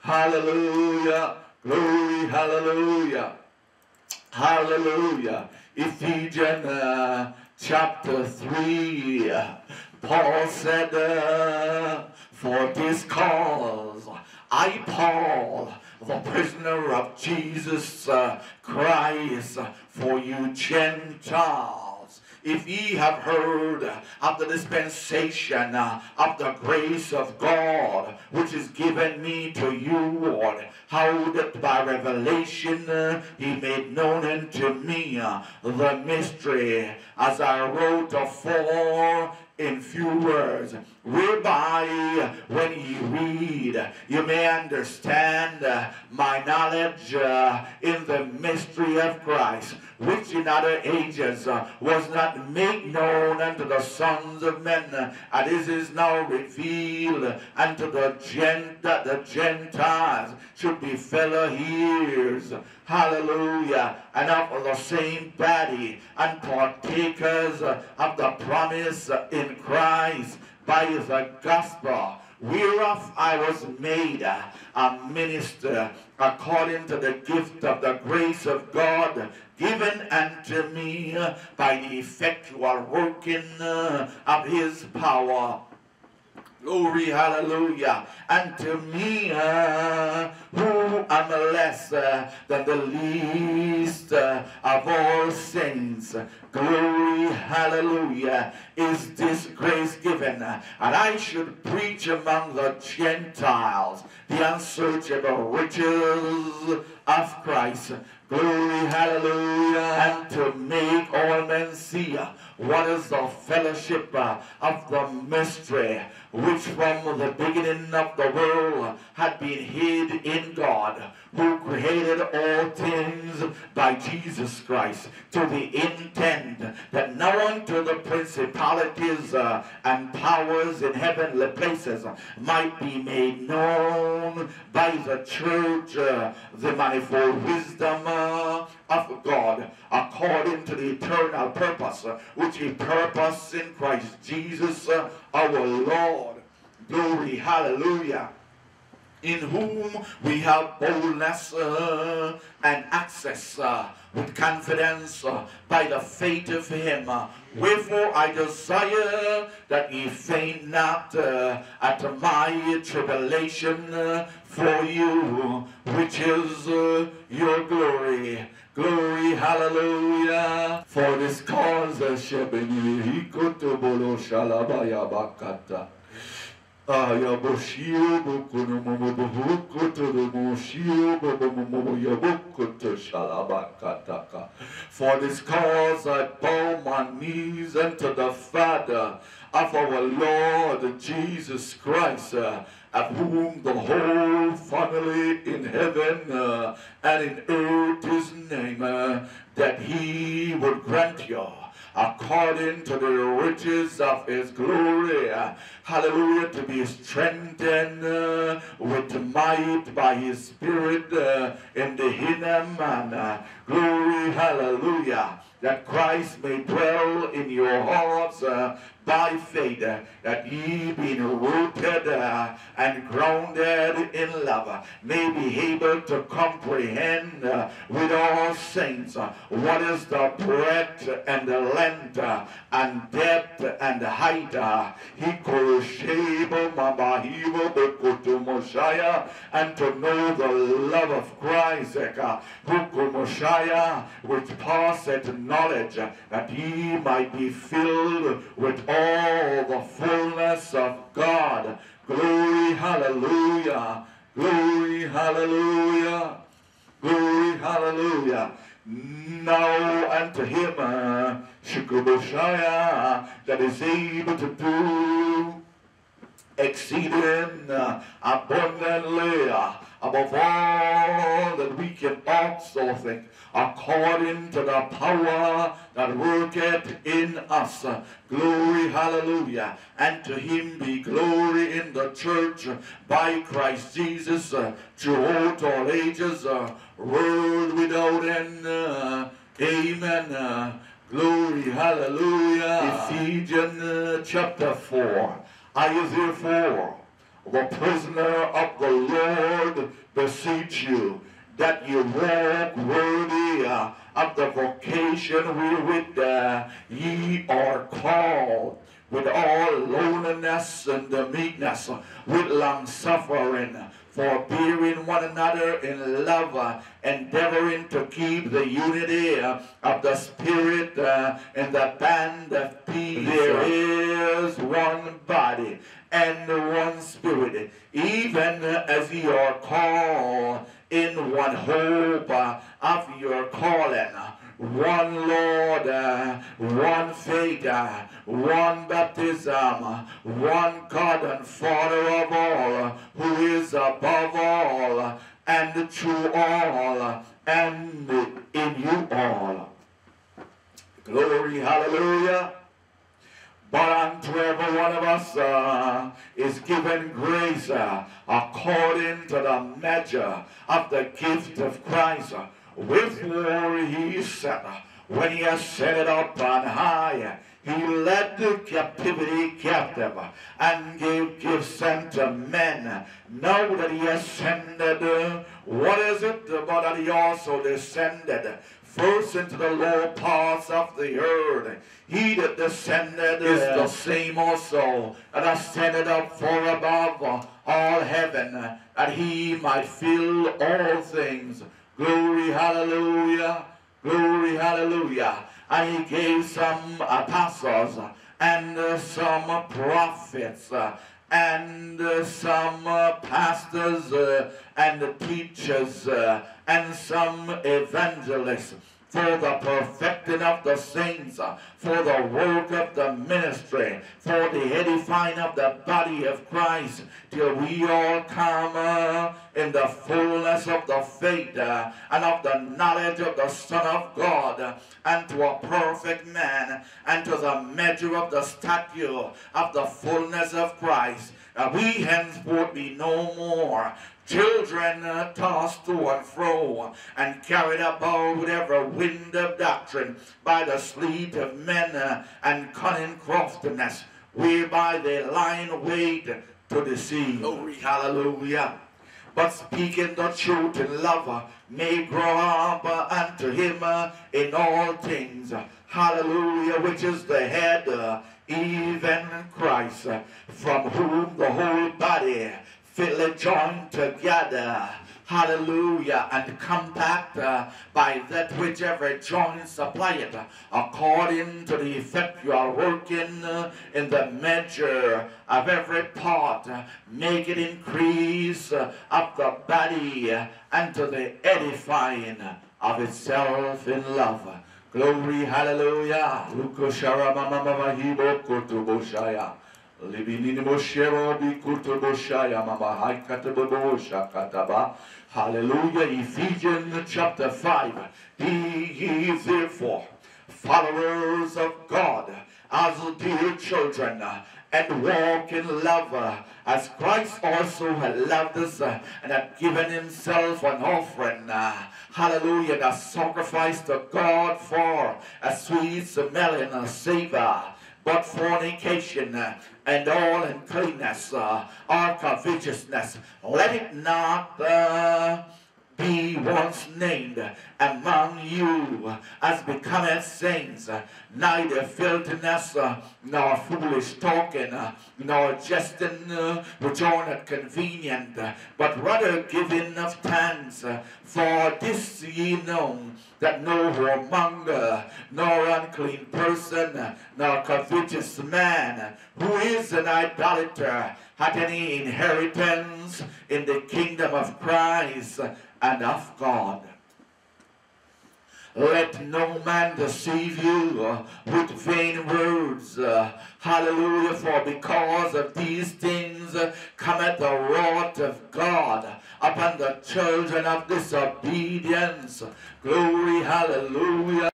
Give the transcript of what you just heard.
Hallelujah. Glory, hallelujah. Hallelujah. Ephesians chapter 3. Paul said, for this cause, I, Paul, the prisoner of Jesus Christ, for you Gentiles, if ye have heard of the dispensation of the grace of God, which is given me to you, Lord, how that by revelation he made known unto me the mystery, as I wrote afore in few words, whereby when ye read, you may understand my knowledge in the mystery of Christ, which in other ages was not made known unto the sons of men, and this is now revealed unto the Gentiles should be fellow heirs. Hallelujah. And of the same body, and partakers of the promise in Christ by the gospel, whereof I was made a minister according to the gift of the grace of God given unto me by the effectual working of his power. Glory, hallelujah. And to me, who am less than the least of all saints, glory, hallelujah, is this grace given. And I should preach among the Gentiles the unsearchable riches of Christ. Glory, hallelujah. And to make all men see what is the fellowship of the mystery, which from the beginning of the world had been hid in God, who created all things by Jesus Christ, to the intent that now unto the principalities and powers in heavenly places might be made known by the church the manifold wisdom of God, according to the eternal purpose which he purposed in Christ Jesus our Lord. Glory, hallelujah. In whom we have boldness and access with confidence by the faith of him. Wherefore I desire that ye faint not at my tribulation for you, which is your glory. Glory, hallelujah. For this cause shebeni hikotobolo shalabaya bakata. For this cause I bow my knees unto the Father of our Lord Jesus Christ, of whom the whole family in heaven and in earth is named, that he would grant you, according to the riches of his glory, hallelujah, to be strengthened with might by his Spirit in the inner man. Glory, hallelujah, that Christ may dwell in your hearts by faith, that ye being rooted and grounded in love may be able to comprehend with all saints what is the breadth and the length and depth and height, and to know the love of Christ, which passeth knowledge, that ye might be filled with all the fullness of God. Glory, hallelujah. Glory, hallelujah. Glory, hallelujah. Now unto him, Shikuboshaya, that is able to do exceeding abundantly above all that we can also think, according to the power that worketh in us. Glory, hallelujah. And to him be glory in the church by Christ Jesus throughout all ages, world without end. Amen. Glory, hallelujah. Ephesians chapter 4. I therefore, the prisoner of the Lord, beseech you, that you walk worthy of the vocation wherewith ye are called, with all lowliness and meekness, with long suffering, forbearing one another in love, endeavoring to keep the unity of the Spirit in the band of peace. There is one body and one Spirit, even as ye are called in one hope of your calling. One Lord, one faith, one baptism, one God and Father of all, who is above all, and through all, and in you all. Glory, hallelujah. But unto every one of us is given grace according to the measure of the gift of Christ. Wherefore he said, when he has set it up on high, he led the captivity captive and gave gifts unto men. Now that he ascended, what is it but that he also descended first into the lower parts of the earth? He that descended is the same also that ascended up far above all heaven, that he might fill all things. Glory, hallelujah. Glory, hallelujah. And he gave some apostles, and some prophets, and some pastors, and teachers, and some evangelists, for the perfecting of the saints, for the work of the ministry, for the edifying of the body of Christ, till we all come in the fullness of the faith and of the knowledge of the Son of God, and to a perfect man, and to the measure of the stature of the fullness of Christ. We henceforth be no more children tossed to and fro, and carried about with every wind of doctrine, by the sleet of men and cunning craftiness, whereby they lie in wait to deceive. Glory, hallelujah. But speaking the truth in love, may grow up unto him in all things. Hallelujah, which is the head, even Christ, from whom the whole body fitly joined together, hallelujah, and compact by that which every joint supplieth, according to the effectual working in the measure of every part, make it increase of the body, and to the edifying of itself in love. Glory, hallelujah. Hallelujah. Ephesians chapter 5. Be ye therefore followers of God as dear children, and walk in love, as Christ also had loved us and had given himself an offering, hallelujah, a sacrifice to God for a sweet smelling savor. But fornication and all uncleanness or covetousness, let it not be once named among you as becometh saints, neither filthiness, nor foolish talking, nor jesting, which are not convenient, but rather giving of thanks. For this ye know, that no whoremonger, nor unclean person, nor covetous man, who is an idolater, hath any inheritance in the kingdom of Christ and of God. Let no man deceive you with vain words. Hallelujah. For because of these things cometh the wrath of God upon the children of disobedience. Glory, hallelujah.